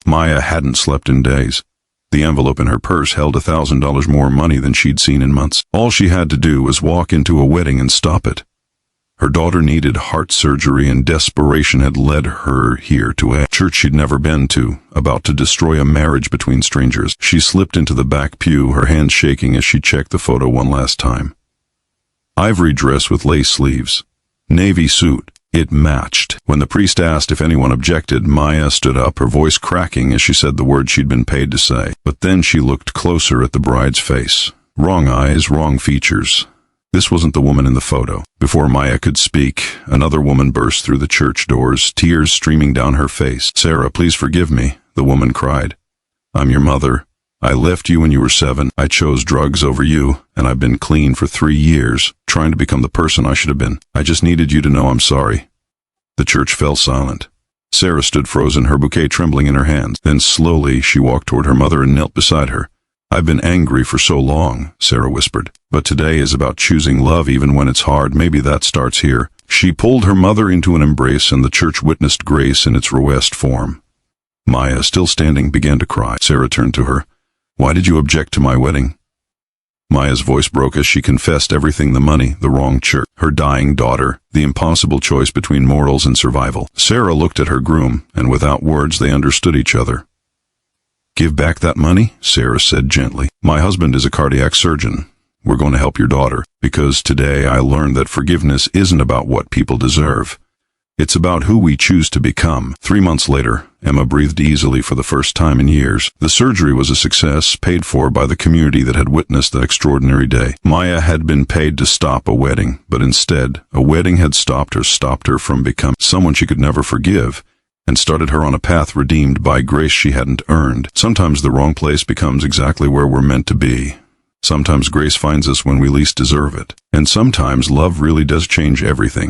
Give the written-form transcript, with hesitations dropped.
Maya hadn't slept in days. The envelope in her purse held $1,000 more money than she'd seen in months. All she had to do was walk into a wedding and stop it. Her daughter needed heart surgery, and desperation had led her here to a church she'd never been to, about to destroy a marriage between strangers. She slipped into the back pew, her hands shaking as she checked the photo one last time. Ivory dress with lace sleeves. Navy suit. It matched. When the priest asked if anyone objected, Maya stood up, her voice cracking as she said the words she'd been paid to say. But then she looked closer at the bride's face. Wrong eyes, wrong features. This wasn't the woman in the photo. Before Maya could speak, another woman burst through the church doors, tears streaming down her face. "Sarah, please forgive me," the woman cried. "I'm your mother. I left you when you were 7. I chose drugs over you, and I've been clean for 3 years, trying to become the person I should have been. I just needed you to know I'm sorry." The church fell silent. Sarah stood frozen, her bouquet trembling in her hands. Then slowly she walked toward her mother and knelt beside her. "I've been angry for so long," Sarah whispered. "But today is about choosing love even when it's hard. Maybe that starts here." She pulled her mother into an embrace, and the church witnessed grace in its rawest form. Maya, still standing, began to cry. Sarah turned to her. "Why did you object to my wedding?" Maya's voice broke as she confessed everything: the money, the wrong church, her dying daughter, the impossible choice between morals and survival. Sarah looked at her groom, and without words they understood each other. "Give back that money," Sarah said gently. "My husband is a cardiac surgeon. We're going to help your daughter, because today I learned that forgiveness isn't about what people deserve. It's about who we choose to become." 3 months later, Emma breathed easily for the first time in years. The surgery was a success, paid for by the community that had witnessed that extraordinary day. Maya had been paid to stop a wedding, but instead, a wedding had stopped her from becoming someone she could never forgive, and started her on a path redeemed by grace she hadn't earned. Sometimes the wrong place becomes exactly where we're meant to be. Sometimes grace finds us when we least deserve it. And sometimes love really does change everything.